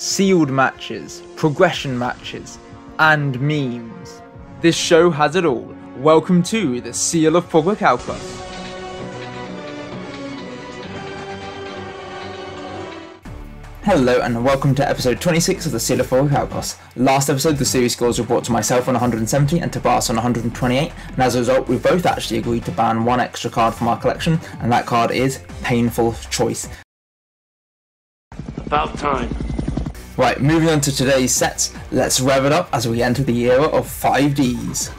sealed matches, progression matches, and memes. This show has it all. Welcome to the Seal of Progrichalcos. Hello and welcome to episode 26 of the Seal of Progrichalcos. Last episode the series scores were brought to myself on 170 and Tobias on 128, and as a result we've both actually agreed to ban one extra card from our collection, and that card is Painful Choice. About time. Right, moving on to today's sets, let's rev it up as we enter the era of 5Ds.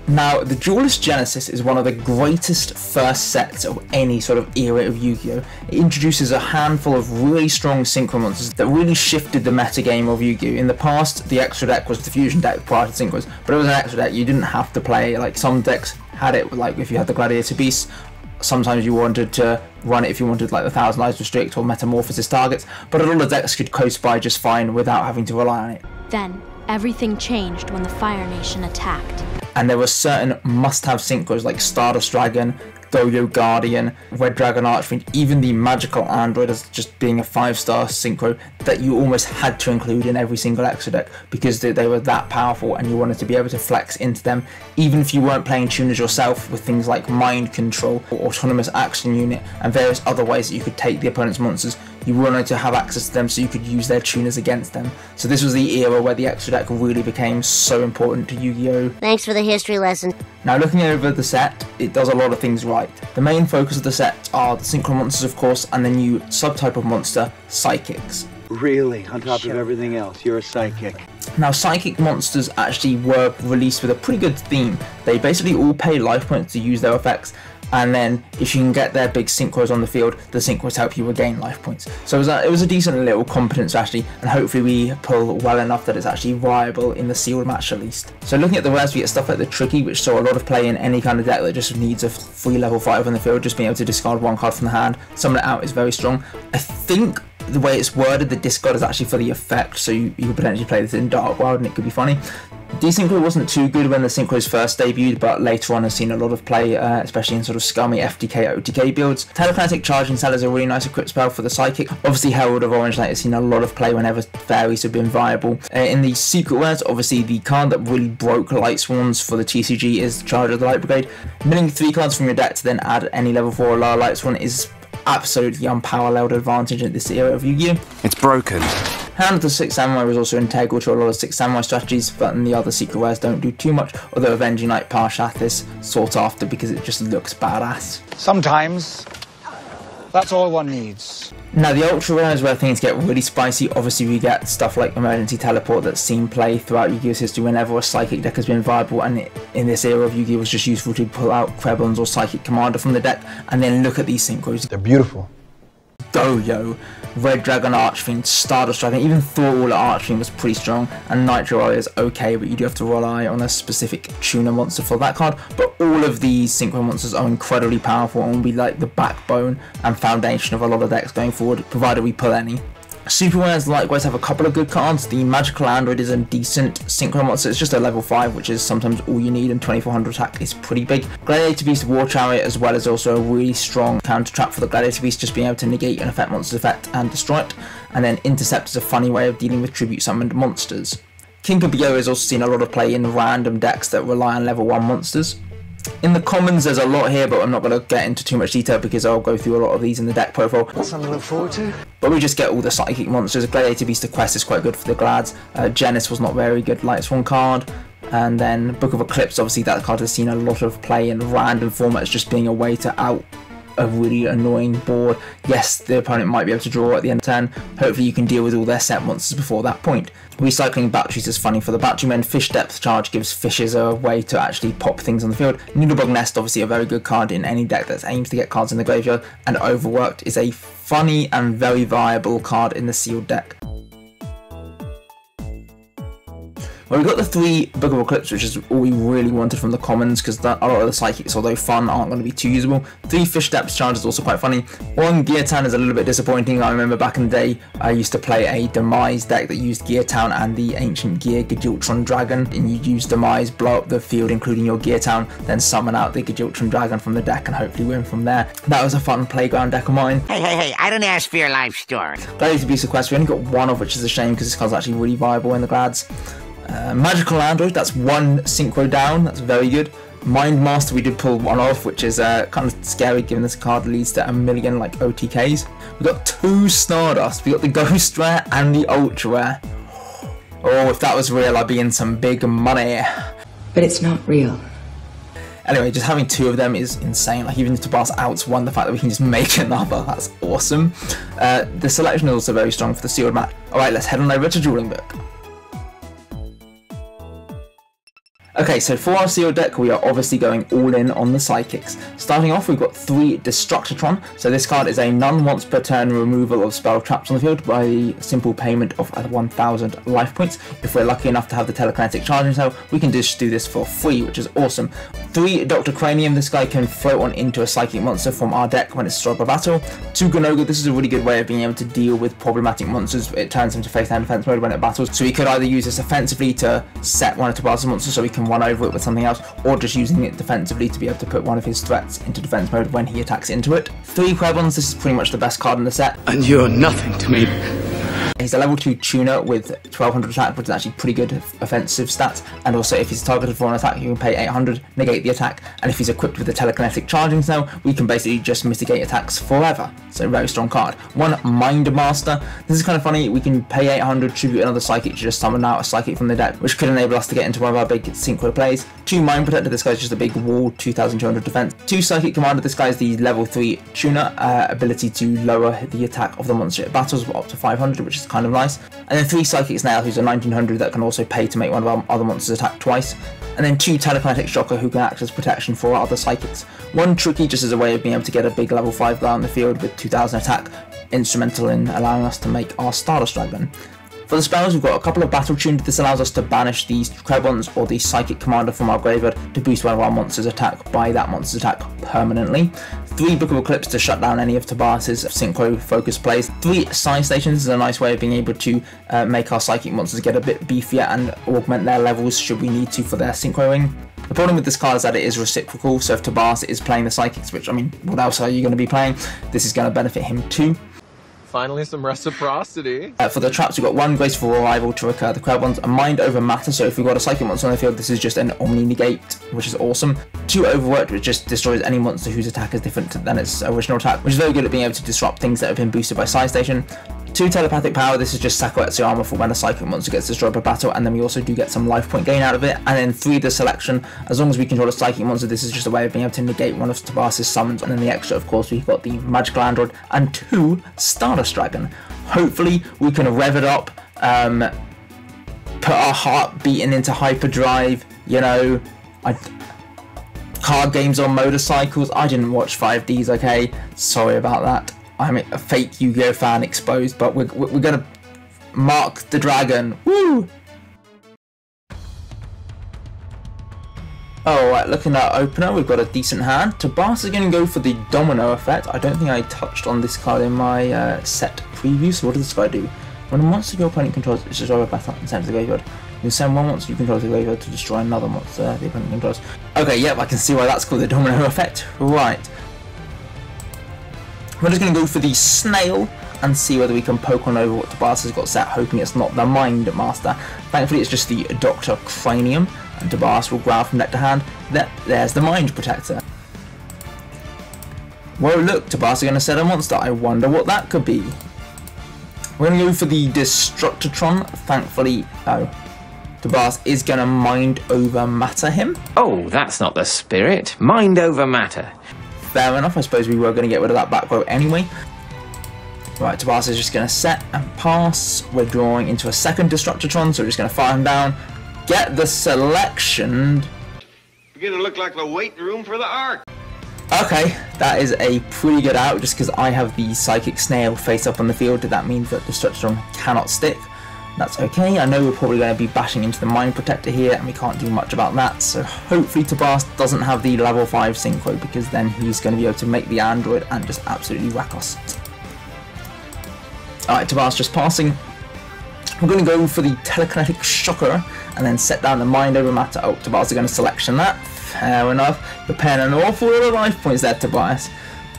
Now, the Duelist Genesis is one of the greatest first sets of any sort of era of Yu-Gi-Oh! It introduces a handful of really strong synchro monsters that really shifted the metagame of Yu-Gi-Oh! In the past, the extra deck was the fusion deck prior to synchros, but it was an extra deck. You didn't have to play, like some decks had it, like if you had the Gladiator Beast, sometimes you wanted to run it if you wanted like the Thousand Eyes Restrict or Metamorphosis targets, but a lot of decks could coast by just fine without having to rely on it. Then, everything changed when the Fire Nation attacked. And there were certain must-have synchros like Stardust Dragon, Go-Yo Guardian, Red Dragon Archfiend, even the Magical Android as just being a 5-star synchro that you almost had to include in every single extra deck because they were that powerful and you wanted to be able to flex into them even if you weren't playing tuners yourself, with things like Mind Control or Autonomous Action Unit and various other ways that you could take the opponent's monsters. You wanted to have access to them so you could use their tuners against them. So this was the era where the extra deck really became so important to Yu-Gi-Oh! Thanks for the history lesson. Now looking over the set, it does a lot of things right. The main focus of the set are the synchro monsters of course, and the new subtype of monster, Psychics. Really? On top of everything else, you're a psychic. Now psychic monsters actually were released with a pretty good theme. They basically all pay life points to use their effects, and then if you can get their big synchros on the field, the synchros help you regain life points. So it was a decent little competent strategy, and hopefully we pull well enough that it's actually viable in the sealed match at least. So looking at the res, we get stuff like the Tricky, which saw a lot of play in any kind of deck that just needs a free level 5 on the field, just being able to discard one card from the hand. Summon it out is very strong. I think the way it's worded, the discard is actually for the effect, so you could potentially play this in Dark World and it could be funny. Desynchro wasn't too good when the synchros first debuted, but later on has seen a lot of play, especially in sort of scummy FTK, OTK builds. Telekinetic Charging Cell is a really nice equip spell for the Psychic. Obviously Herald of Orange Light has seen a lot of play whenever fairies have been viable. In the secret wares, obviously the card that really broke Light Swans for the TCG is Charge of the Light Brigade. Milling 3 cards from your deck to then add any level 4 or lower Light Swan is absolutely unparalleled advantage in this era of Yu-Gi-Oh! It's broken. Hand of the Six Samurai was also integral to a lot of Six Samurai strategies, but the other secret wares don't do too much, although Avenging Knight Parshath is sought after because it just looks badass. Sometimes, that's all one needs. Now the ultra rare is where things get really spicy. Obviously we get stuff like Emergency Teleport that's seen play throughout Yu-Gi-Oh's history whenever a Psychic deck has been viable, and in this era of Yu-Gi-Oh! Was just useful to pull out Krebons or Psychic Commander from the deck, and then look at these synchros. They're beautiful. Go-Yo, Red Dragon Archfiend, Stardust Dragon, even Thor Archfiend was pretty strong, and Nitro Warrior is okay, but you do have to rely on a specific tuner monster for that card. But all of these synchro monsters are incredibly powerful and will be like the backbone and foundation of a lot of decks going forward, provided we pull any. Super Rares likewise have a couple of good cards. The Magical Android is a decent synchro monster. It's just a level 5, which is sometimes all you need, and 2400 attack is pretty big. Gladiator Beast War Chariot as well is also a really strong counter trap for the Gladiator Beast, just being able to negate an effect monster's effect and destroy it. And then Intercept is a funny way of dealing with tribute summoned monsters. King Kabio has also seen a lot of play in random decks that rely on level 1 monsters. In the commons there's a lot here, but I'm not going to get into too much detail because I'll go through a lot of these in the deck profile. That's something to look forward to. But we just get all the Psychic monsters. Gladiator Beast of Quest is quite good for the Glads. Genis was not very good, Light Swan card. And then Book of Eclipse, obviously that card has seen a lot of play in random formats, just being a way to out a really annoying board. Yes, the opponent might be able to draw at the end of turn. Hopefully you can deal with all their set monsters before that point. Recycling Batteries is funny for the Batterymen. Fish Depth Charge gives fishes a way to actually pop things on the field. Needlebug Nest, obviously a very good card in any deck that aims to get cards in the graveyard, and Overworked is a funny and very viable card in the sealed deck. Well, we got the 3 Bookable Eclipse, which is all we really wanted from the commons, because a lot of the psychics, although fun, aren't going to be too usable. 3 Fish Depth Charge is also quite funny. 1 Gear Town is a little bit disappointing. I remember back in the day, I used to play a Demise deck that used Gear Town and the Ancient Gear Gajiltron Dragon, and you'd use Demise, blow up the field, including your Gear Town, then summon out the Gajiltron Dragon from the deck and hopefully win from there. That was a fun playground deck of mine. Hey, I didn't ask for your life story. Gladiator Abuse of Quest, we only got 1 of, which is a shame because this card's actually really viable in the Glads. Magical Android, that's 1 Synchro down, that's very good. Mind Master, we did pull 1 off, which is kind of scary given this card leads to 1 million like OTKs. We got 2 Stardust, we got the Ghost Rare and the Ultra Rare. Oh, if that was real, I'd be in some big money. But it's not real. Anyway, just having 2 of them is insane. Like, even if Tabas outs 1, the fact that we can just make another, that's awesome. The selection is also very strong for the sealed match. Alright, let's head on over to Dueling Book. Okay, so for our sealed deck, we are obviously going all in on the Psychics. Starting off, we've got 3 Destructotron. So this card is a none once per turn removal of spell traps on the field by the simple payment of 1,000 life points. If we're lucky enough to have the telekinetic charging cell, we can just do this for free, which is awesome. 3 Dr. Cranium, this guy can float on into a Psychic monster from our deck when it's destroyed by battle. 2 Ganoga, this is a really good way of being able to deal with problematic monsters. It turns them to face down defense mode when it battles. So we could either use this offensively to set one of Tabas's monsters so we can one over it with something else, or just using it defensively to be able to put one of his threats into defense mode when he attacks into it. 3 Quebons, this is pretty much the best card in the set. And you're nothing to me. He's a level 2 tuner with 1200 attack, which is actually pretty good offensive stats, and also if he's targeted for an attack, you can pay 800, negate the attack, and if he's equipped with the telekinetic charging cell, we can basically just mitigate attacks forever. So very strong card. 1 Mind Master, this is kind of funny, we can pay 800, tribute another Psychic to just summon out a Psychic from the deck, which could enable us to get into one of our big synchro plays. 2 Mind Protector, this guy's just a big wall, 2200 defense. 2 Psychic Commander, this guy's the level 3 tuner, ability to lower the attack of the monster it battles up to 500, which is kind of nice. And then 3 Psychic Snail, who's a 1900 that can also pay to make one of our other monsters attack twice. And then 2 Telekinetic Shocker, who can act as protection for our other Psychics. 1 Tricky, just as a way of being able to get a big level 5 guy on the field with 2000 attack, instrumental in allowing us to make our Stardust Dragon. For the spells, we've got a couple of Battle Tuned. This allows us to banish these Quebons or the Psychic Commander from our graveyard to boost one of our monster's attack by that monster's attack permanently. 3 Bookable Clips to shut down any of Tabas's synchro focus plays. 3 Science Stations is a nice way of being able to make our Psychic monsters get a bit beefier and augment their levels should we need to for their synchroing. The problem with this card is that it is reciprocal, so if Tabas is playing the Psychics, which, I mean, what else are you going to be playing? This is going to benefit him too. Finally some reciprocity. For the traps, we've got 1 Graceful Arrival to recur the Quebons, a Mind Over Matter, so if we've got a Psychic monster on the field, this is just an Omni Negate, which is awesome. 2 Overworked, which just destroys any monster whose attack is different than its original attack, which is very good at being able to disrupt things that have been boosted by Side Station. 2 Telepathic Power, this is just Sakuetsu Armor for when a Psychic monster gets destroyed by battle, and then we also do get some life point gain out of it. And then 3 the Selection, as long as we control a Psychic monster, this is just a way of being able to negate one of Tabas's summons. And then the extra, of course, we've got the Magical Android and 2 Stardust Dragon. Hopefully we can rev it up, put our heart beating into hyperdrive, you know, card games on motorcycles. I didn't watch 5Ds, okay, sorry about that. I'm a fake Yu-Gi-Oh fan exposed, but we're gonna mark the dragon. Woo! Alright, looking at our opener, we've got a decent hand. Tabas is going to go for the Domino effect. I don't think I touched on this card in my set preview, so what does this guy do? When a monster your opponent controls is destroyed by battle and sent to the graveyard, you send one monster you control to the graveyard to destroy another monster the opponent controls. Okay, yep, I can see why that's called the Domino effect. Right. We're just going to go for the Snail and see whether we can poke on over what Tabas has got set, hoping it's not the Mind Master. Thankfully it's just the Dr. Cranium, and Tabas will grab from deck to hand. There's the Mind Protector. Whoa, look, Tabas are going to set a monster. I wonder what that could be. We're going to go for the Destructotron. Thankfully, Tabas is going to Mind Over Matter him. Oh, that's not the spirit. Mind over matter. Fair enough, I suppose we were going to get rid of that back row anyway. Right, Tabas is just going to set and pass. We're drawing into a second Destructotron, so we're just going to fire him down. Get the Selection. You're going to look like the waiting room for the Ark. Okay, that is a pretty good out, just because I have the Psychic Snail face up on the field. That means that Destructotron cannot stick. That's okay. I know we're probably going to be bashing into the Mind Protector here, and we can't do much about that, so hopefully Tobias doesn't have the level 5 synchro, because then he's going to be able to make the android and just absolutely whack us. Alright, Tobias just passing. We're going to go for the telekinetic shocker and then set down the mind over matter. Oh, Tobias is going to selection that. Fair enough. You're paying an awful lot of life points there, Tobias.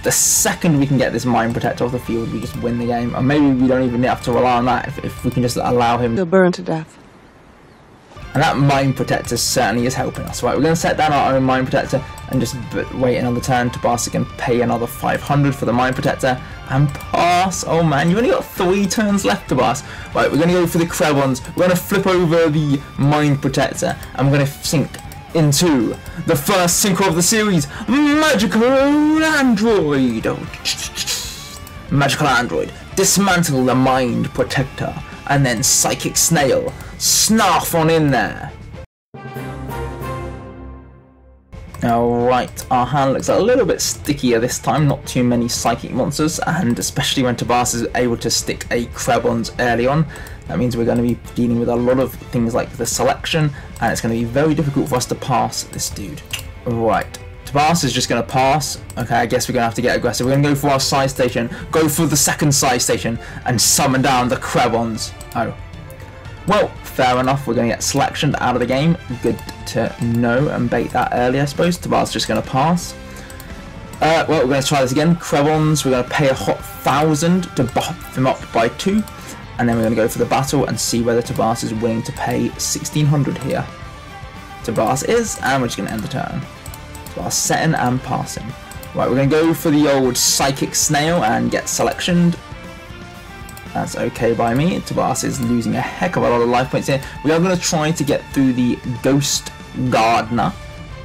The second we can get this mind protector off the field, we just win the game. Or maybe we don't even have to rely on that if we can just allow him. He'll burn to death. And that mind protector certainly is helping us. Right, we're going to set down our own mind protector and just wait another turn. Tobias can pay another 500 for the mind protector and pass. Oh man, you only got 3 turns left, Tobias. Right, we're going to go for the Krebons. We're going to flip over the mind protector and we're going to sink into the first synchro of the series, Magical Android. Magical Android, dismantle the mind protector, and then Psychic Snail, snarf on in there. Alright, our hand looks a little bit stickier this time, not too many psychic monsters, and especially when Tobias is able to stick a Krebons early on. That means we're going to be dealing with a lot of things like the selection, and it's going to be very difficult for us to pass this dude. Right, Tobias is just going to pass. Okay, I guess we're going to have to get aggressive. We're going to go for our side station, go for the second side station, and summon down the Krebons. Oh. Well, fair enough, we're going to get selection out of the game. Good to know and bait that early, I suppose. Tobias is just going to pass. Well, we're going to try this again. Krebons, we're going to pay a hot 1,000 to buff them up by 2. And then we're going to go for the battle and see whether Tobias is willing to pay 1,600 here. Tobias is, and we're just going to end the turn. Tobias setting and passing. Right, we're going to go for the old Psychic Snail and get selectioned. That's okay by me. Tobias is losing a heck of a lot of life points here. We are going to try to get through the Ghost Gardener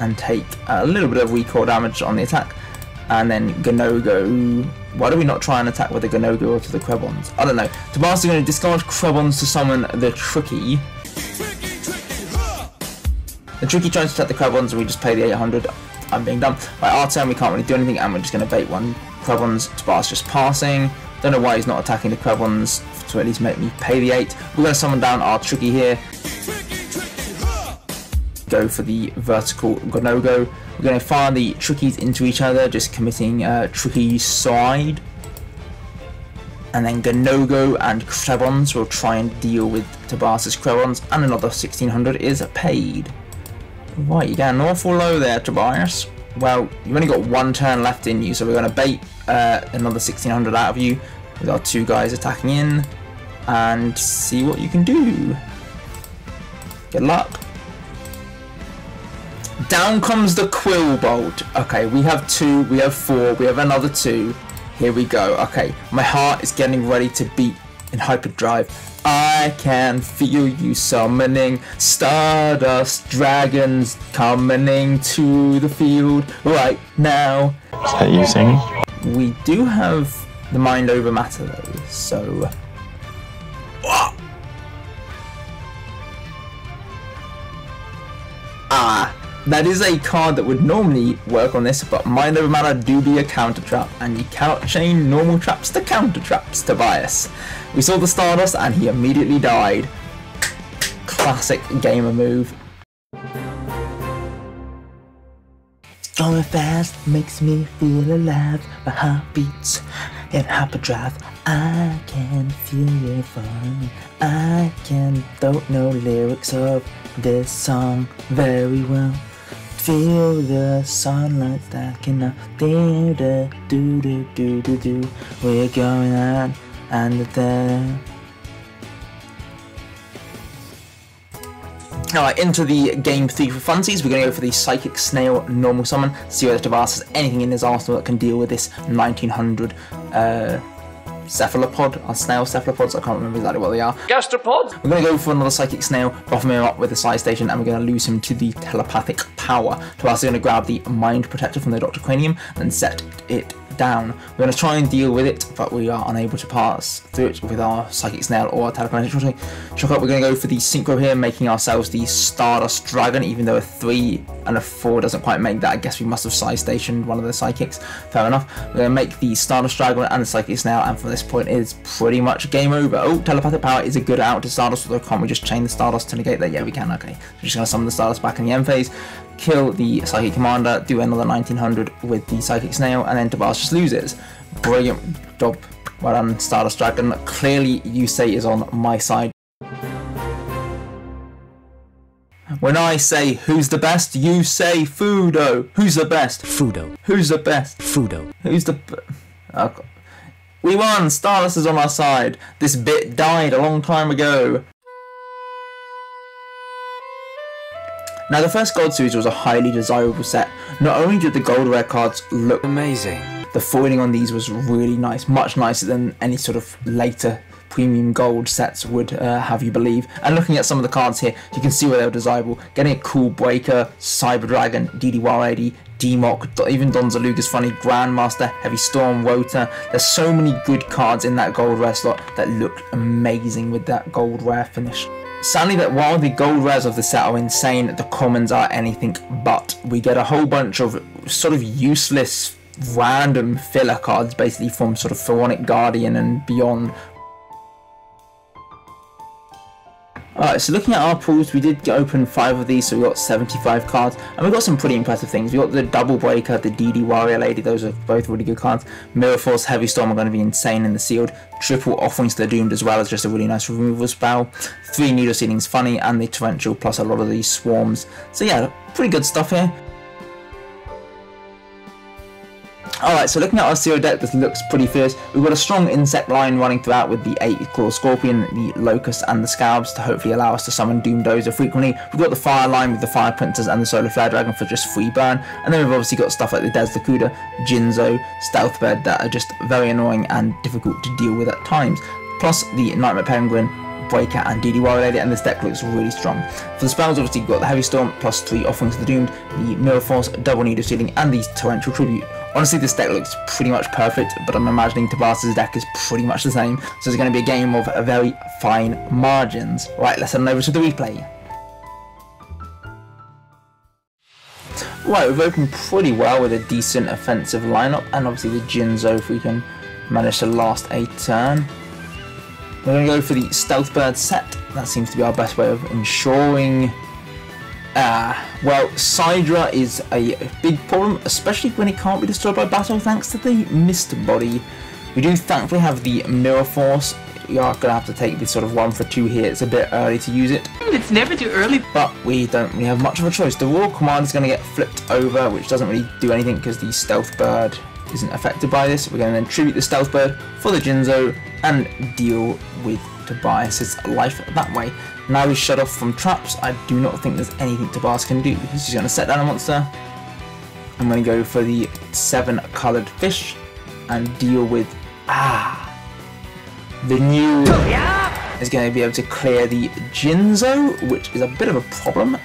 and take a little bit of recoil damage on the attack. And then Ganogo. Why do we not try and attack with the Ganogo or to the Krebons? I don't know. Tobias is going to discard Krebons to summon the Tricky. The Tricky tries to attack the Krebons and we just pay the 800. I'm being dumb. Right, our turn we can't really do anything and we're just going to bait one Krebons. Tobias just passing. Don't know why he's not attacking the Krebons to at least make me pay the 8. We're going to summon down our Tricky here. Go for the vertical Ganogo. We're going to fire the Trickies into each other, just committing Tricky side. And then Ganogo and Krebons will try and deal with Tobias's Krebons, and another 1,600 is paid. Right, you get an awful low there, Tobias. Well, you've only got 1 turn left in you, so we're going to bait another 1,600 out of you with our 2 guys attacking in, and see what you can do. Good luck. Down comes the Quill Bolt. Okay, we have 2, we have 4, we have another 2. Here we go. Okay, my heart is getting ready to beat in hyperdrive. I can feel you summoning Stardust Dragons coming to the field right now. Is that you singing? We do have the mind over matter though, so... That is a card that would normally work on this, but Mind Over Matter do be a counter trap, and you cannot chain normal traps to counter traps, Tobias. We saw the Stardust and he immediately died. Classic gamer move. Going fast makes me feel alive. My heart beats in hyperdrive. I can feel it falling. I don't know lyrics of this song very well. Feel the sunlight stacking up. Do do do do do do. We're going on and there. Alright, into the game 3 for funsies. We're going to go for the Psychic Snail normal summon. See whether Tobias has anything in his arsenal that can deal with this 1900 cephalopod, or snail cephalopods, I can't remember exactly what they are. Gastropod? We're going to go for another Psychic Snail, buff him up with the side station, and we're going to lose him to the telepathic power. Tobias is going to grab the Mind Protector from the Dr. Cranium and set it down. We're going to try and deal with it, but we are unable to pass through it with our Psychic Snail or our telepathic shock up. We're going to go for the Synchro here, making ourselves the Stardust Dragon, even though a 3 and a 4 doesn't quite make that. I guess we must have side stationed one of the psychics. Fair enough. We're going to make the Stardust Dragon and the Psychic Snail, and for this this point it is pretty much game over. Oh, telepathic power is a good out to Stardust, although can't we just chain the Stardust to negate that? Yeah, we can, okay. We're just going to summon the Stardust back in the end phase, kill the Psychic Commander, do another 1900 with the Psychic Snail, and then Tabas just loses. Brilliant job. Well done, Stardust Dragon. Clearly, Yusei is on my side. When I say who's the best, you say Fudo. Who's the best? Fudo. Who's the best? Fudo. Who's the... Okay. We won! Stardust is on our side. This bit died a long time ago. Now the first Gold Series was a highly desirable set. Not only did the gold rare cards look Amazing, the foiling on these was really nice, much nicer than any sort of later premium gold sets would have you believe. And looking at some of the cards here, you can see where they were desirable. Getting a cool Breaker, Cyber Dragon, DD180, D-Mock, even Don Zaluga's funny, Grandmaster, Heavy Storm, Wota. There's so many good cards in that gold rare slot that looked amazing with that gold rare finish. Sadly, that while the gold rares of the set are insane, the commons are anything but. We get a whole bunch of sort of useless random filler cards basically from sort of Pharaonic Guardian and beyond. Alright, so looking at our pools, we did open 5 of these, so we got 75 cards, and we got some pretty impressive things. We got the Double Breaker, the DD Warrior Lady, those are both really good cards. Mirror Force, Heavy Storm are going to be insane in the sealed. Triple Offerings to the Doomed as well as just a really nice removal spell. 3 Needle Sealing's funny, and the Torrential plus a lot of these swarms. So yeah, pretty good stuff here. Alright, so looking at our sealed deck, this looks pretty fierce. We've got a strong insect line running throughout with the 8 Claw Scorpion, the Locust and the Scalbs to hopefully allow us to summon Doom Dozer frequently. We've got the Fire line with the Fire Princess and the Solar Flare Dragon for just free burn. And then we've obviously got stuff like the Des Lakuda, Jinzo, Stealth Bed that are just very annoying and difficult to deal with at times. Plus the Nightmare Penguin, Breaker and DD Warrior Lady, and this deck looks really strong. For the spells, obviously you've got the Heavy Storm plus 3 Offerings to the Doomed, the Mirror Force, Double Needle Sealing, and the Torrential Tribute. Honestly, this deck looks pretty much perfect, but I'm imagining Tabas's deck is pretty much the same, so it's going to be a game of very fine margins. Right, let's head on over to the replay. Right, we've opened pretty well with a decent offensive lineup, and obviously the Jinzo if we can manage to last a turn. We're going to go for the Stealth Bird set. That seems to be our best way of ensuring. Well, Sidra is a big problem, especially when it can't be destroyed by battle thanks to the Mist Body. We do thankfully have the Mirror Force. We are going to have to take this sort of 1 for 2 here. It's a bit early to use it. It's never too early. But we don't really have much of a choice. The Royal Command is going to get flipped over, which doesn't really do anything because the Stealth Bird isn't affected by this. We're going to then tribute the Stealth Bird for the Jinzo and deal with Tobias's life that way. Now he's shut off from traps. I do not think there's anything Tobias can do. He's just going to set down a monster. I'm going to go for the 7 coloured fish and deal with the new is going to be able to clear the Jinzo, which is a bit of a problem.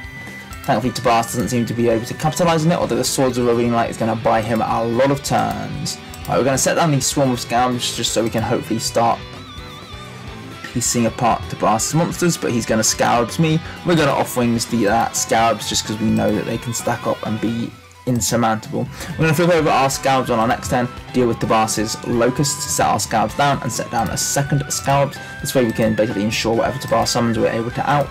Thankfully Tobias doesn't seem to be able to capitalise on it, although the Swords of Arena Light is going to buy him a lot of turns. Right, we're going to set down the Swarm of Scabs just so we can hopefully start piecing apart Tobias' monsters, but he's going to Scabs me. We're going to Offerings the Scabs just because we know that they can stack up and be insurmountable. We're going to flip over our Scabs on our next turn, deal with Tobias's Locusts, set our Scabs down and set down a second Scabs. This way we can basically ensure whatever Tobias summons we're able to out.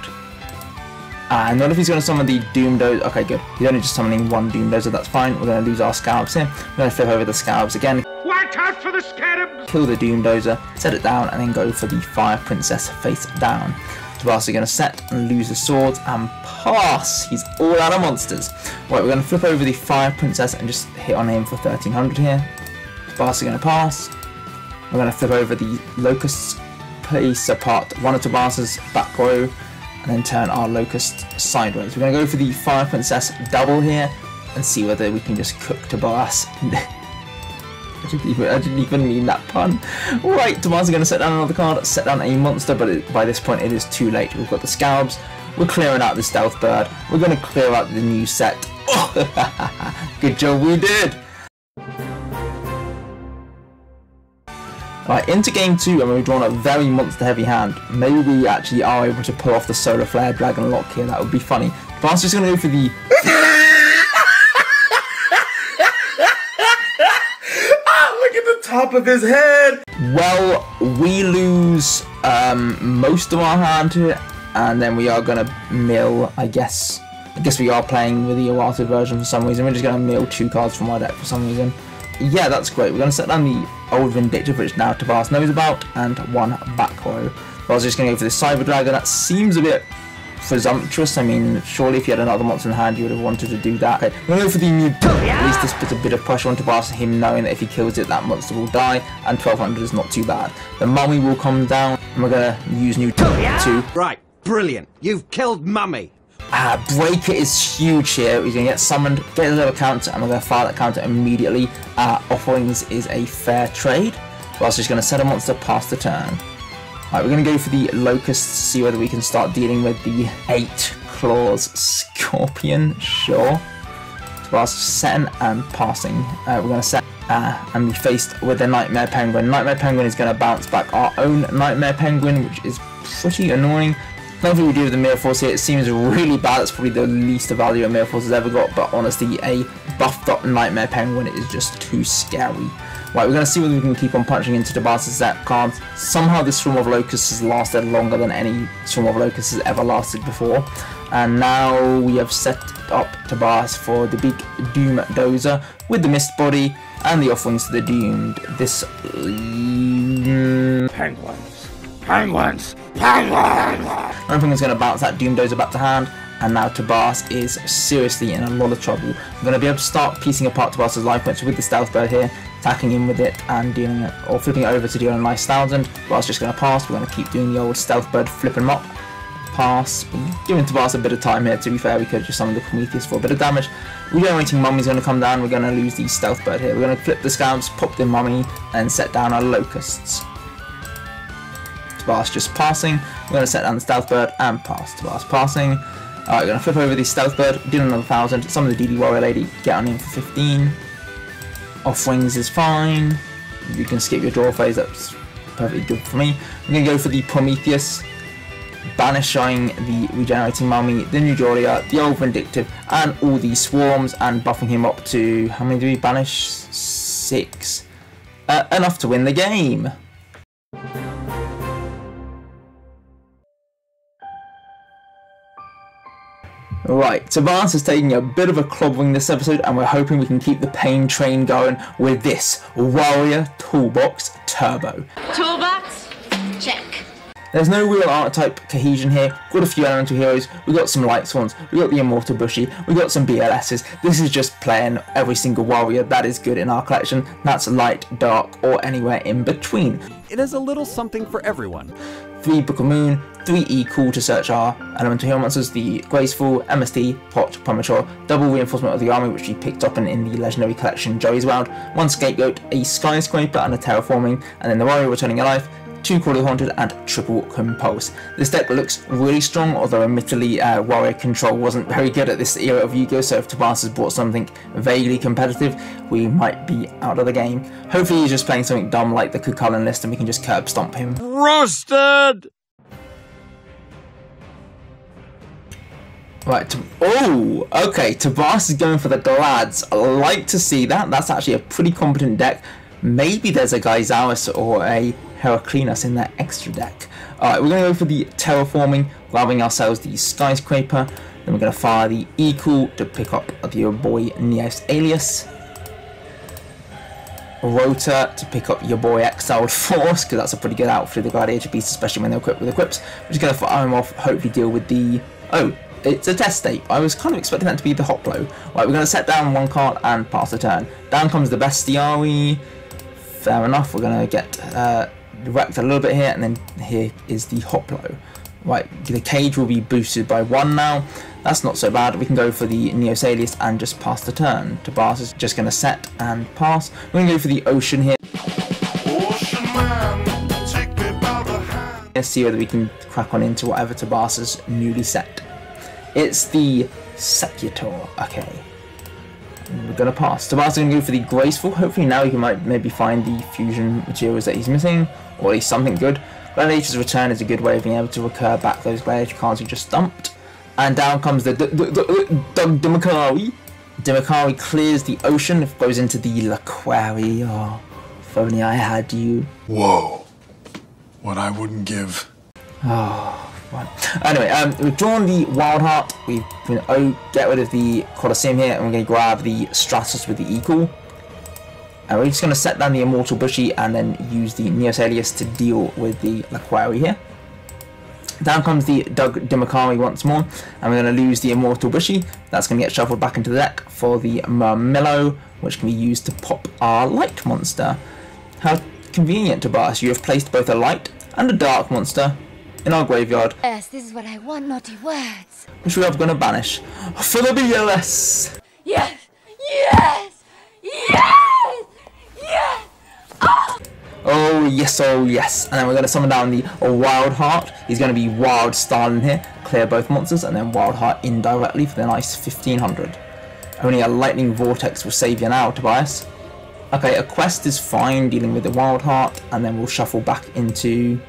And what if he's going to summon the Doom Dozer? Okay, good. He's only just summoning 1 Doom Dozer, that's fine. We're going to lose our Scabs here. We're going to flip over the Scabs again. Watch out for the scarabs! Kill the Doom Dozer, set it down, and then go for the Fire Princess face down. Tobias is going to set and lose the swords and pass. He's all out of monsters. Right, we're going to flip over the Fire Princess and just hit on him for 1300 here. Tobias is going to pass. We're going to flip over the Locusts, place apart one of Tobias's back row, and then turn our Locust sideways. We're going to go for the Fire Princess double here and see whether we can just cook Tobias. I didn't even mean that pun. Right, Tobias is going to set down another card, set down a monster, but by this point it is too late. We've got the Scalbs, we're clearing out the Stealth Bird, we're going to clear out the new set. Good job, we did! Right, into game 2, and we've drawn a very monster-heavy hand. Maybe we actually are able to pull off the Solar Flare Dragon lock here, that would be funny. Tobias is going to go for the... Look at the top of his head! Well, we lose most of our hand here, and then we are gonna mill, I guess we are playing with the errata version for some reason. We're just gonna mill 2 cards from our deck for some reason. Yeah, that's great. We're gonna set down the old Vindictive, which now Tabas knows about, and 1 back row. I was just gonna go for the Cyber Dragon. That seems a bit presumptuous. I mean, surely if you had another monster in hand, you would have wanted to do that. Okay, we're going to go for the new. At least this puts a bit of pressure on Tabas, him knowing that if he kills it, that monster will die, and 1200 is not too bad. The Mummy will come down, and we're going to use new 2. Right, brilliant. You've killed Mummy. Breaker is huge here. He's going to get summoned, get a little counter, and we're going to fire that counter immediately. Offerings is a fair trade. We're also just going to set a monster past the turn. Right, we're going to go for the Locust to see whether we can start dealing with the 8 Claws Scorpion. Sure. So whilst setting and passing, we're going to set and be faced with the Nightmare Penguin. Nightmare Penguin is going to bounce back our own Nightmare Penguin, which is pretty annoying. Nothing we do with the Mirror Force here. It seems really bad. It's probably the least of value a Mirror Force has ever got, but honestly, a buffed up Nightmare Penguin is just too scary. Right, we're going to see whether we can keep on punching into Tabas's set cards. Somehow this Swarm of Locusts has lasted longer than any Swarm of Locusts has ever lasted before. And now we have set up Tabas for the big Doom Dozer with the Mist Body and the Offerings to the Doomed. This... Penguins. Penguins. Penguins. Everything is going to bounce that Doom Dozer back to hand. And now Tabas is seriously in a lot of trouble. We're going to be able to start piecing apart Tabas's life points with the Stealth Bird here, attacking him with it and dealing it, or flipping it over to deal a nice 1000. Tabas just going to pass. We're going to keep doing the old Stealth Bird flip and mop. Pass. We're giving Tabas a bit of time here. To be fair, we could just summon the Prometheus for a bit of damage. Regenerating Mummy's going to come down. We're going to lose the Stealth Bird here. We're going to flip the Scabs, pop the Mummy, and set down our Locusts. Tabas just passing. We're going to set down the Stealth Bird and pass. Tabas passing. Alright, we're going to flip over the Stealth Bird, deal another 1000, summon the DD Warrior Lady, get on in for 15. Offerings is fine. You can skip your draw phase, that's perfectly good for me. I'm going to go for the Prometheus, banishing the Regenerating Mummy, the New Joria, the Old Vindictive, and all these swarms, and buffing him up to, how many do we banish? 6. Enough to win the game. Right, Tabas is taking a bit of a clobbering this episode, and we're hoping we can keep the pain train going with this Warrior Toolbox Turbo. Toolbox? Check. There's no real Archetype cohesion here. We've got a few elemental heroes, we've got some light swans, we've got the Immortal Bushy, we've got some BLSs. This is just playing every single warrior that is good in our collection. That's light, dark, or anywhere in between. It is a little something for everyone. 3 Book of Moon, 3 E-Cool to search our elemental hero monsters, the Graceful, MST, Pot, Premature, double reinforcement of the army which we picked up in the legendary collection Joey's World, 1 Scapegoat, a Skyscraper and a Terraforming, and then the Warrior Returning Alive, 2 Crawley Haunted and triple Compulse. This deck looks really strong, although admittedly Warrior Control wasn't very good at this era of Yu-Gi-Oh, so if Tabas has brought something vaguely competitive, we might be out of the game. Hopefully he's just playing something dumb like the Kukulkan list and we can just curb stomp him. Roasted! Right, oh, okay, Tabas is going for the Glads. I like to see that. That's actually a pretty competent deck. Maybe there's a Gaizaris or a Heraclinus in that extra deck. Alright, we're going to go for the Terraforming, grabbing ourselves the Skyscraper. Then we're going to fire the E-Cool to pick up your boy Neos Alias. Rotor to pick up your boy Exiled Force, because that's a pretty good outfit for the Gladiator piece, especially when they're equipped with equips. We're just going to fire him off, hopefully deal with the... Oh, it's a test tape. I was kind of expecting that to be the hot blow. Right, we're going to set down 1 card and pass the turn. Down comes the Bestiari. Fair enough, we're going to get wrecked a little bit here, and then here is the hot blow. Right, the cage will be boosted by 1 now. That's not so bad. We can go for the Neos Alias and just pass the turn. Tabas is just going to set and pass. We're going to go for the Ocean here. Ocean man, take me by the hand. Let's see whether we can crack on into whatever Tabas has newly set. It's the Secutor. Okay. We're going to pass. Tabas is going to go for the Graceful. Hopefully now he might maybe find the fusion materials that he's missing, or at least something good. Gladiator's Return is a good way of being able to recur back those Gladiator cards we just dumped. And down comes the Dimakari. Dimakari clears the Ocean, goes into the Laquari. Oh, If only I had you. Whoa. What I wouldn't give. Oh, right. Anyway, we've drawn the Wild Heart. We're going to get rid of the Colosseum here, and we're going to grab the Stratos with the Equal. And we're just going to set down the Immortal Bushy and then use the Neos Alias to deal with the Laquari here. Down comes the Doug Dimakari once more, and we're going to lose the Immortal Bushy. That's going to get shuffled back into the deck for the Murmillo, which can be used to pop our Light monster. How convenient, Tobias. You have placed both a Light and a Dark monster in our graveyard. Yes, this is what I want, naughty words. Which we are going to banish for the BLS. Yes! Yes! Yes! Yes! Oh! Oh yes, oh yes. And then we're going to summon down the Wild Heart. He's going to be Wild Stalin here, clear both monsters, and then Wild Heart indirectly for the nice 1500. Only a Lightning Vortex will save you now, Tobias. Okay, a quest is fine dealing with the Wild Heart, and then we'll shuffle back into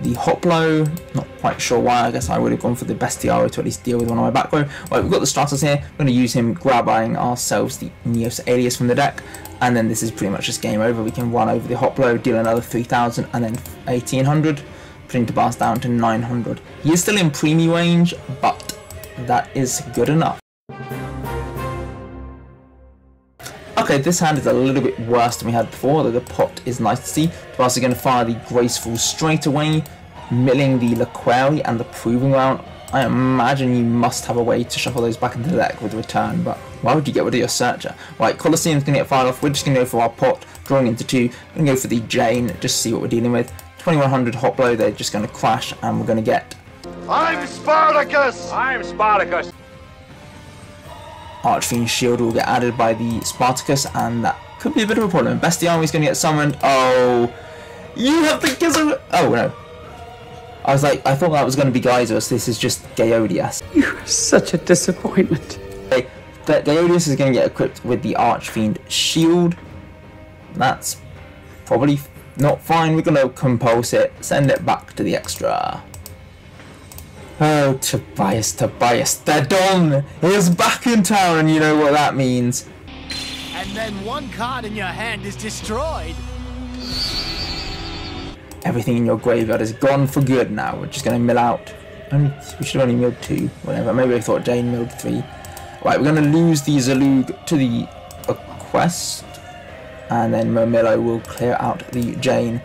the Hoplo. Not quite sure why. I guess I would have gone for the Bestiaro to at least deal with one of my back row. Right, we've got the Stratos here. We're going to use him grabbing ourselves the Neos Alias from the deck, and then this is pretty much just game over. We can run over the Hoplo, deal another 3000 and then 1800, putting Tobias down to 900. He is still in premium range, but that is good enough. Okay, this hand is a little bit worse than we had before, though the pot is nice to see. We're also going to fire the Graceful straight away, milling the Laquari and the Proving Ground. I imagine you must have a way to shuffle those back into the deck with return, but why would you get rid of your Searcher? Right, Colosseum's going to get fired off. We're just going to go for our pot, drawing into 2. We're going to go for the Jane, just see what we're dealing with. 2100 Hoplo, they're just going to crash, and we're going to get... I'm Spartacus! I'm Spartacus! Archfiend Shield will get added by the Spartacus, and that could be a bit of a problem. Bestiari's going to get summoned. Oh, you have the Gizmo. Oh no, I was like, I thought that was going to be Gyzos. This is just Gaodias. You're such a disappointment. Okay, Gaodias is going to get equipped with the Archfiend Shield. That's probably not fine. We're going to compulse it, send it back to the extra. Oh, Tobias, the Don is back in town, and you know what that means. And then one card in your hand is destroyed. Everything in your graveyard is gone for good now. We're just going to mill out. We should have only milled 2, whatever. Maybe I thought Jane milled 3. Right, we're going to lose the Zalug to the quest, and then Momillo will clear out the Jane.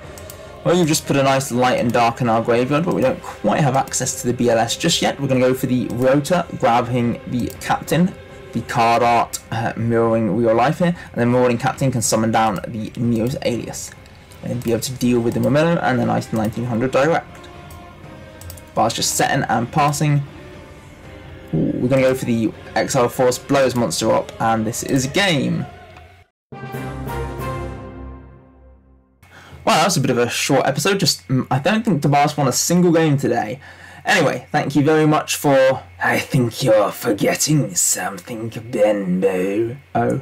Well, you've just put a nice light and dark in our graveyard, but we don't quite have access to the BLS just yet. We're going to go for the Rota, grabbing the Captain, the card art mirroring real life here, and then Mirroring Captain can summon down the Neos Alias and be able to deal with the Momillo and the nice 1900 direct. Bar's just setting and passing. Ooh, we're going to go for the Exile Force, blows monster up, and this is game. Well, that was a bit of a short episode. Just, I don't think Tobias won a single game today. Anyway, thank you very much for... I think you're forgetting something, Benbow. Oh?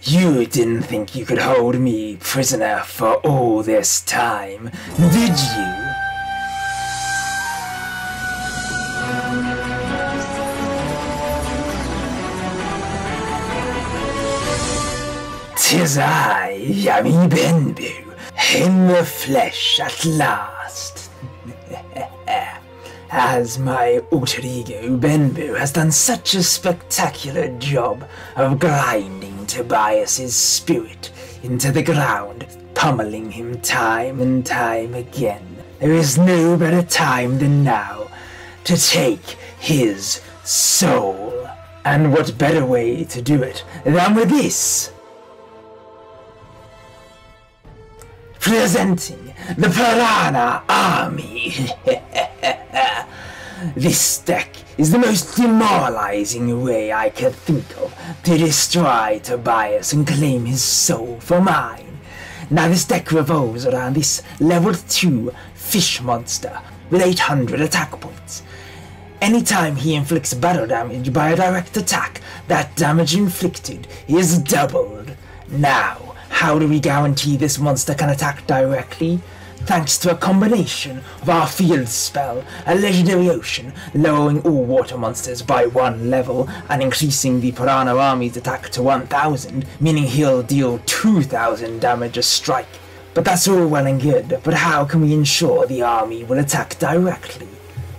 You didn't think you could hold me prisoner for all this time, did you? 'Tis I, Yummy Benbow. In the flesh at last. As my alter ego Benbow has done such a spectacular job of grinding Tobias's spirit into the ground, pummeling him time and time again, there is no better time than now to take his soul. And what better way to do it than with this? Presenting the Piranha Army. This deck is the most demoralizing way I could think of to destroy Tobias and claim his soul for mine. Now this deck revolves around this level 2 fish monster with 800 attack points. Anytime he inflicts battle damage by a direct attack, that damage inflicted is doubled. Now, how do we guarantee this monster can attack directly? Thanks to a combination of our field spell, a legendary ocean, lowering all water monsters by 1 level and increasing the Piranha Army's attack to 1000, meaning he'll deal 2000 damage a strike But that's all well and good, but how can we ensure the army will attack directly?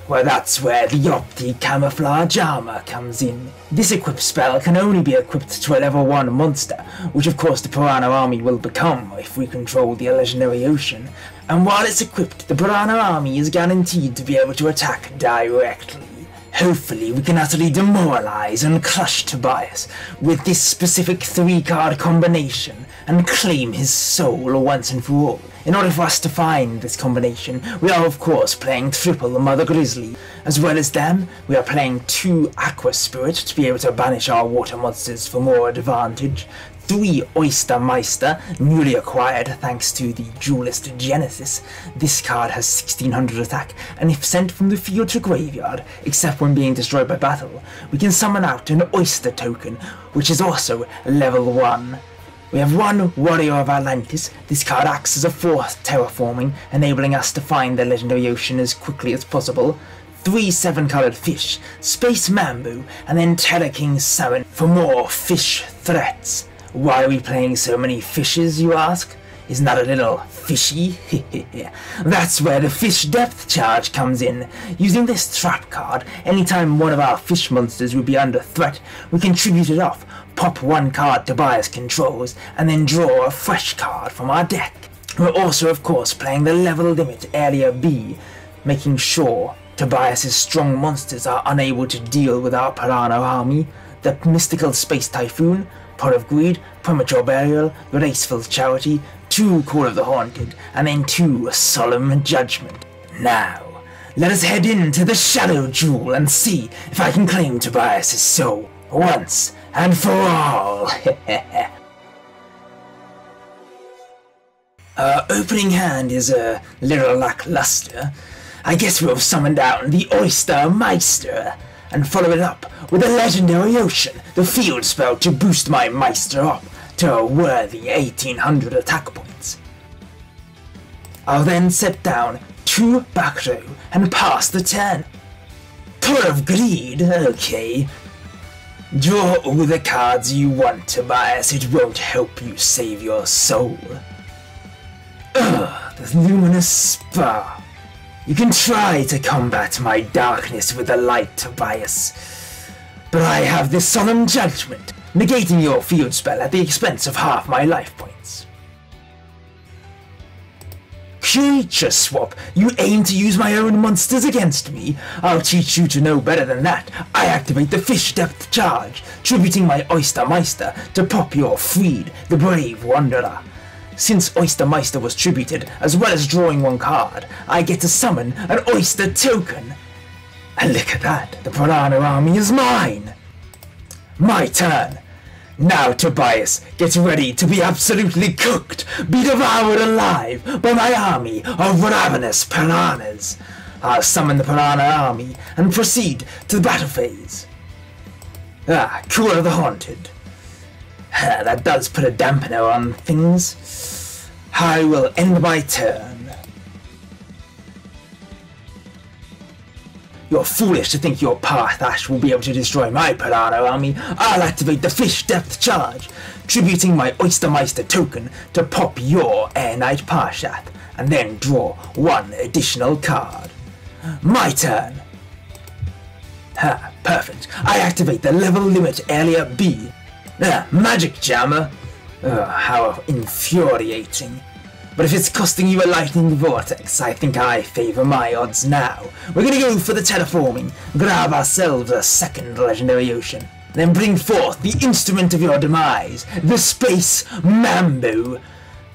Well, that's where the Opti Camouflage Armor comes in. This equipped spell can only be equipped to a level 1 monster, which of course the Piranha army will become if we control the legendary ocean. And while it's equipped, the Piranha army is guaranteed to be able to attack directly. Hopefully we can utterly demoralize and crush Tobias with this specific 3-card combination and claim his soul once and for all. In order for us to find this combination, we are of course playing triple Mother Grizzly. As well as them, we are playing 2 Aqua Spirit to be able to banish our water monsters for more advantage, 3 Oyster Meister, newly acquired thanks to the Duelist Genesis. This card has 1600 attack, and if sent from the field to graveyard, except when being destroyed by battle, we can summon out an Oyster token, which is also level 1. We have 1 Warrior of Atlantis. This card acts as a 4th terraforming, enabling us to find the legendary ocean as quickly as possible. 3 7-colored fish, Space Mambo, and then Terra King Summon for more fish threats. Why are we playing so many fishes, you ask? Isn't that a little fishy? That's where the fish depth charge comes in. Using this trap card, anytime one of our fish monsters would be under threat, we can tribute it off, pop 1 card Tobias controls, and then draw a fresh card from our deck. We're also of course playing the level limit Area B, making sure Tobias's strong monsters are unable to deal with our Piranha army. The Mystical Space Typhoon, Pot of Greed, Premature Burial, Graceful Charity, 2 Call of the Haunted, and then 2 Solemn Judgment. Now, let us head into the Shadow Jewel and see if I can claim Tobias' soul, once and for all. Our opening hand is a little lackluster. I guess we'll summon down the Oyster Meister, and follow it up with a legendary ocean, the field spell to boost my Meister up to a worthy 1800 attack points. I'll then set down 2 back row and pass the turn. Pot of Greed, okay. Draw all the cards you want, Tobias, it won't help you save your soul. Ugh, the Luminous Spar. You can try to combat my darkness with the light, Tobias, but I have the Solemn Judgment, negating your field spell at the expense of half my life points. Creature Swap, you aim to use my own monsters against me? I'll teach you to know better than that. I activate the Fish Depth Charge, tributing my Oyster Meister to pop your Freed, the Brave Wanderer. Since Oyster Meister was tributed, as well as drawing 1 card, I get to summon an Oyster token. And look at that, the Piranha army is mine! My turn! Now, Tobias, get ready to be absolutely cooked, be devoured alive by my army of ravenous piranhas. I'll summon the Piranha army and proceed to the battle phase. Call of the Haunted. That does put a dampener on things. I will end my turn. You're foolish to think your Path Ash will be able to destroy my Piranha army. I'll activate the Fish Depth Charge, tributing my Oyster Meister token to pop your Air Knight Parshath, and then draw 1 additional card. My turn. Perfect. I activate the level limit Area B. Magic Jammer. How infuriating. But if it's costing you a lightning vortex, I think I favour my odds now. We're gonna go for the terraforming, grab ourselves a 2nd legendary ocean, then bring forth the instrument of your demise, the Space Mambo.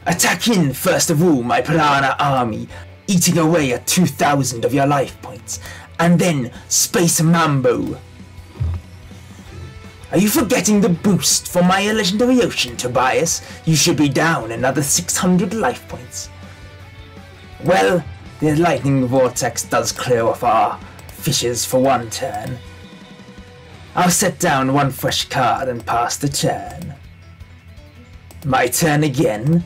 Attack in first of all my Piranha army, eating away at 2000 of your life points, and then Space Mambo. Are you forgetting the boost for my legendary ocean, Tobias? You should be down another 600 life points. Well, the lightning vortex does clear off our fishes for 1 turn. I'll set down 1 fresh card and pass the turn. My turn again.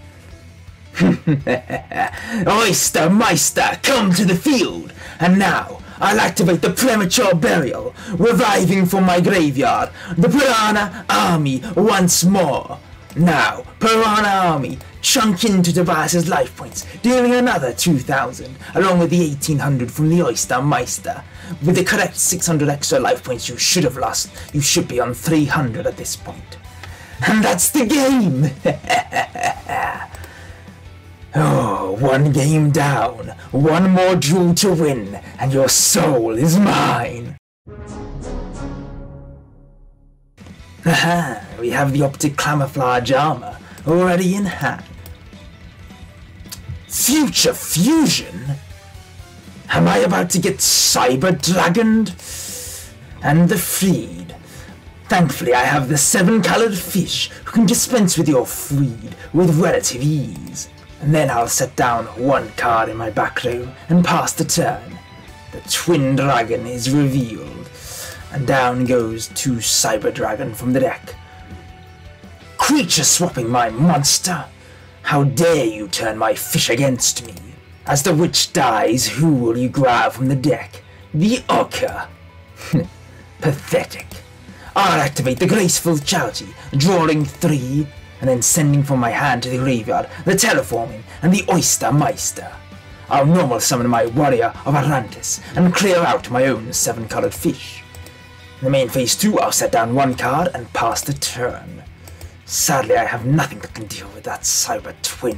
Oyster Meister, come to the field! And now, I'll activate the Premature Burial, reviving from my graveyard the Piranha army once more. Now, Piranha Army, chunk into Tobias's life points, dealing another 2,000, along with the 1,800 from the Oyster Meister. With the correct 600 extra life points you should have lost, you should be on 300 at this point. And that's the game! Oh, one game down, one more duel to win, and your soul is mine! Haha, we have the optic camouflage armor already in hand. Future fusion? Am I about to get cyber-dragoned? And the freed. Thankfully I have the 7-colored fish who can dispense with your freed with relative ease. And then I'll set down one card in my back row and pass the turn. The twin dragon is revealed. And down goes 2 Cyber Dragon from the deck. Creature swapping my monster! How dare you turn my fish against me? As the witch dies, who will you grab from the deck? The Ochre! Pathetic. I'll activate the Graceful Charity, drawing 3, and then sending from my hand to the graveyard the Terraforming and the Oyster Meister. I'll normal summon my Warrior of Atlantis and clear out my own 7-colored fish. In the main phase 2, I'll set down 1 card and pass the turn. Sadly, I have nothing that can deal with that Cyber Twin.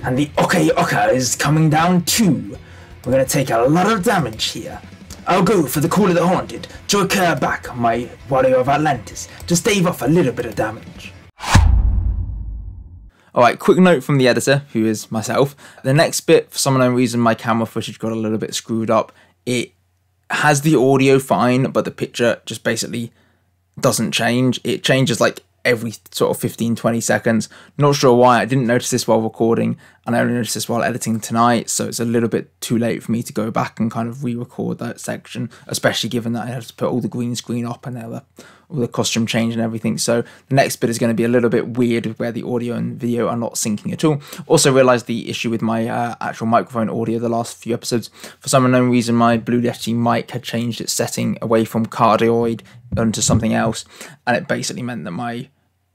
And the Ochre is coming down too. We're going to take a lot of damage here. I'll go for the Call of the Haunted to recur back my Warrior of Atlantis to stave off a little bit of damage. Alright, quick note from the editor, who is myself. The next bit, for some unknown reason, my camera footage got a little bit screwed up. It has the audio fine, but the picture just basically doesn't change. It changes like every sort of 15-20 seconds. Not sure why. I didn't notice this while recording, and I only noticed this while editing tonight, so it's a little bit too late for me to go back and kind of re-record that section, especially given that I had to put all the green screen up and all the costume change and everything. So the next bit is going to be a little bit weird where the audio and video are not syncing at all. Also realised the issue with my actual microphone audio the last few episodes. For some unknown reason, my Blue Yeti mic had changed its setting away from cardioid onto something else, and it basically meant that my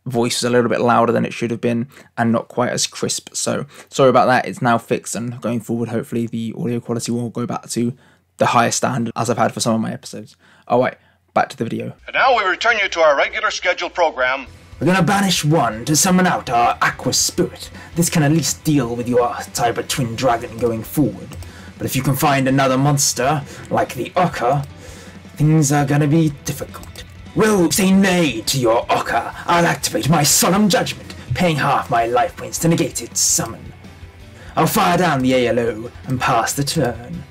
voice was a little bit louder than it should have been and not quite as crisp. So sorry about that. It's now fixed, and going forward hopefully the audio quality will go back to the highest standard as I've had for some of my episodes. Alright, back to the video. And now we return you to our regular scheduled program. We're gonna banish 1 to summon out our Aqua Spirit. This can at least deal with your Cyber Twin Dragon going forward. But if you can find another monster like the Ochre, things are gonna be difficult. Well, say nay to your Ochre. I'll activate my Solemn Judgment, paying half my life points to negate its summon. I'll fire down the ALO and pass the turn.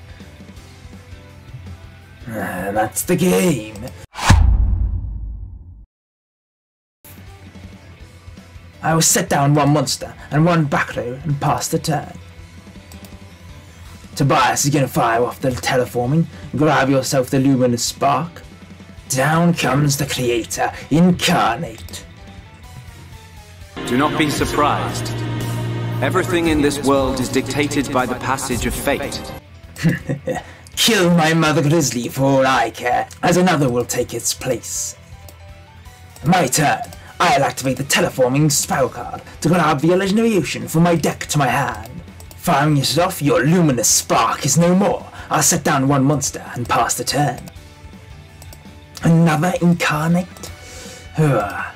That's the game. I will set down 1 monster and 1 back row and pass the turn. Tobias is going to fire off the Terraforming. Grab yourself the Luminous Spark. Down comes the Creator incarnate. Do not be surprised. Everything in this world is dictated by the passage of fate. Kill my Mother Grizzly for all I care, as another will take its place. My turn. I'll activate the Terraforming spell card to grab the Legendary Ocean from my deck to my hand. Firing it off, your Luminous Spark is no more. I'll set down 1 monster and pass the turn. Another incarnate? My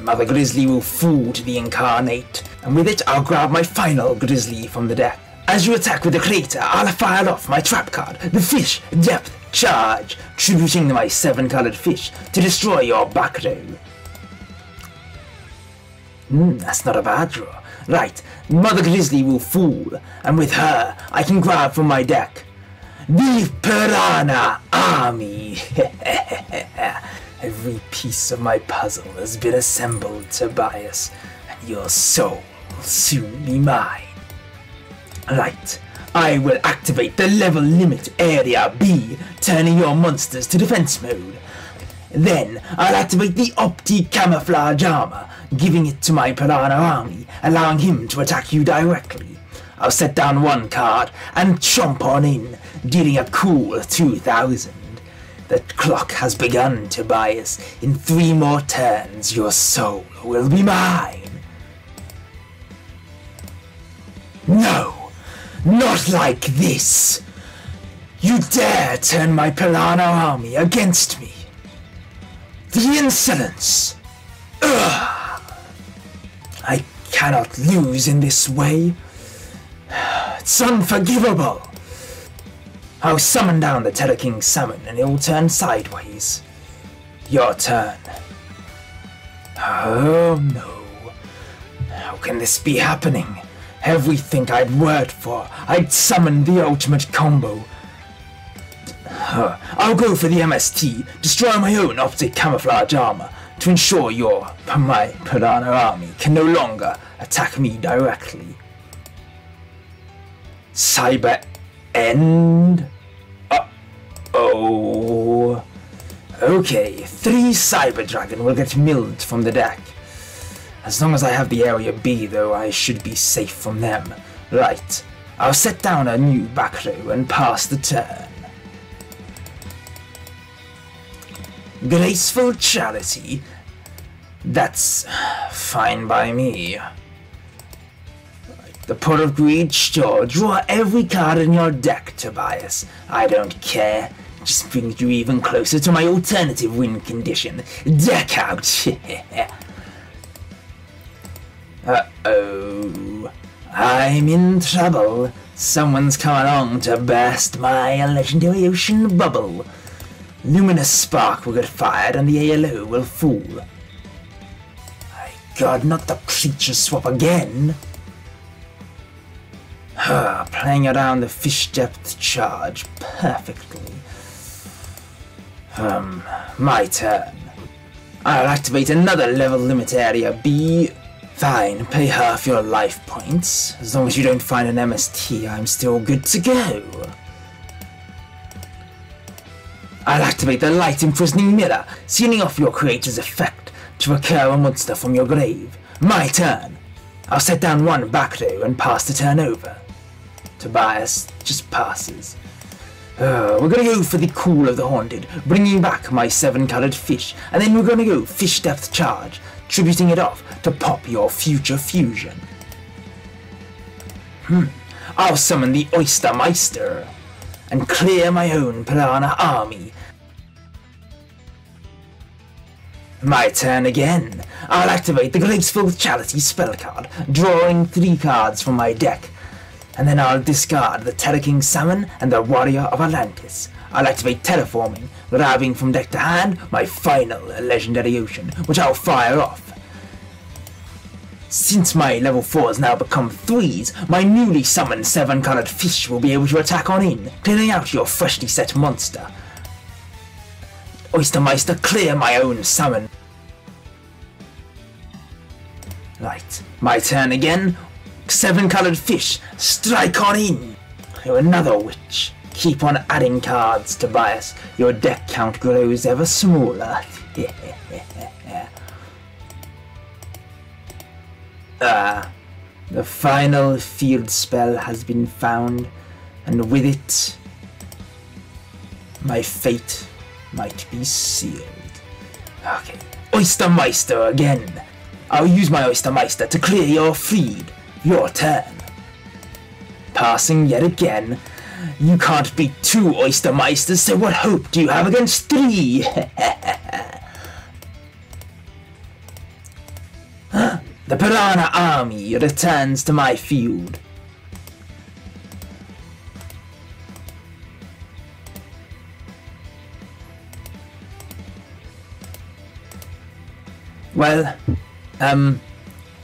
Mother Grizzly will fall to the incarnate, and with it I'll grab my final Grizzly from the deck. As you attack with the Creator, I'll fire off my trap card, the Fish Depth Charge, tributing my 7-colored fish to destroy your back row. That's not a bad draw. Right, Mother Grizzly will fall, and with her I can grab from my deck the Piranha Army. Every piece of my puzzle has been assembled, Tobias, and your soul will soon be mine. Right, I will activate the level limit Area B, turning your monsters to defense mode. Then I'll activate the Opti Camouflage Armor, giving it to my Piranha Army, allowing him to attack you directly. I'll set down 1 card and chomp on in, dealing a cool 2,000. The clock has begun, Tobias. In 3 more turns, your soul will be mine. No, not like this. You dare turn my Piranha army against me. The insolence! Ugh. I cannot lose in this way. It's unforgivable. I'll summon down the Terror King Salmon and he'll turn sideways. Your turn. Oh no. How can this be happening? Everything I'd worked for, I'd summoned the ultimate combo. I'll go for the MST, destroy my own optic camouflage armor, to ensure my Piranha army can no longer attack me directly. Cyber End? Uh-oh. Okay, 3 Cyber Dragon will get milled from the deck. As long as I have the Area B though, I should be safe from them. Right, I'll set down a new back row and pass the turn. Graceful Charity? That's fine by me. The Pot of Greed, sure, draw every card in your deck, Tobias. I don't care. It just brings you even closer to my alternative win condition. Deck out! Uh-oh. I'm in trouble. Someone's come along to burst my legendary ocean bubble. Luminous Spark will get fired and the ALO will fall. My god, not the creature swap again! Playing around the fish depth charge perfectly. My turn. I'll activate another level limit Area B. Fine, pay half your life points. As long as you don't find an MST, I'm still good to go. I'll activate the Light Imprisoning Mirror, sealing off your creature's effect to recur a monster from your grave. My turn. I'll set down 1 back row and pass the turn over. Tobias just passes. We're gonna go for the Call of the Haunted, bringing back my 7-colored fish, and then we're gonna go Fish Depth Charge, tributing it off to pop your future fusion. I'll summon the Oyster Meister and clear my own Piranha army. My turn again. I'll activate the Graceful Charity spell card, drawing 3 cards from my deck. And then I'll discard the Terror King Salmon and the Warrior of Atlantis. I'll activate Terraforming, grabbing from deck to hand my final Legendary Ocean, which I'll fire off. Since my level 4s now become 3s, my newly summoned 7-colored fish will be able to attack on in, clearing out your freshly set monster. Oystermeister, clear my own summon. Right, my turn again. 7-colored fish, strike on in. You're another witch. Keep on adding cards, Tobias. Your deck count grows ever smaller. The final field spell has been found, and with it, my fate might be sealed. Okay, Oystermeister again. I'll use my Oystermeister to clear your feed. Your turn. Passing yet again. You can't beat 2 Oystermeisters, so what hope do you have against 3? The Piranha army returns to my field. Well,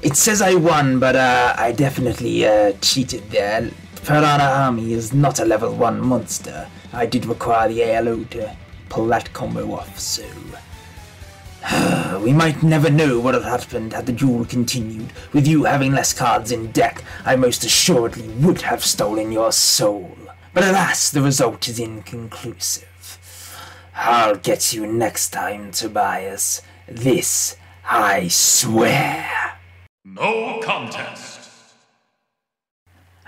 it says I won, but I definitely cheated there. Piranha army is not a level 1 monster. I did require the ALO to pull that combo off, so... we might never know what had happened had the duel continued. With you having less cards in deck, I most assuredly would have stolen your soul. But alas, the result is inconclusive. I'll get you next time, Tobias. This I swear. No contest.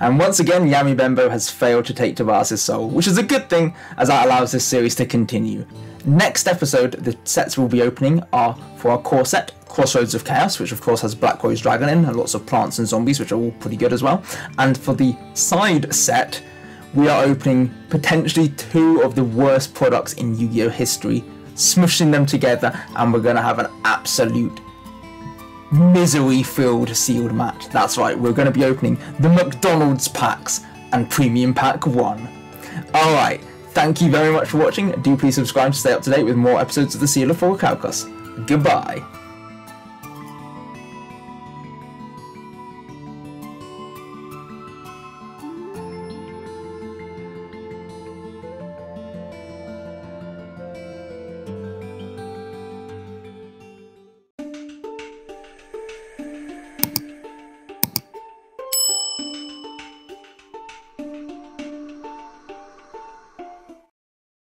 And once again, Yami Bembo has failed to take Tobias' soul, which is a good thing as that allows this series to continue. Next episode, the sets we'll be opening are for our core set, Crossroads of Chaos, which of course has Black Rose Dragon in, and lots of plants and zombies, which are all pretty good as well. And for the side set, we are opening potentially 2 of the worst products in Yu-Gi-Oh! History, smushing them together, and we're going to have an absolute misery-filled sealed match. That's right, we're going to be opening the McDonald's packs and Premium Pack 1. Alright, thank you very much for watching. Do please subscribe to stay up to date with more episodes of the Seal of Progrichalcos. Goodbye.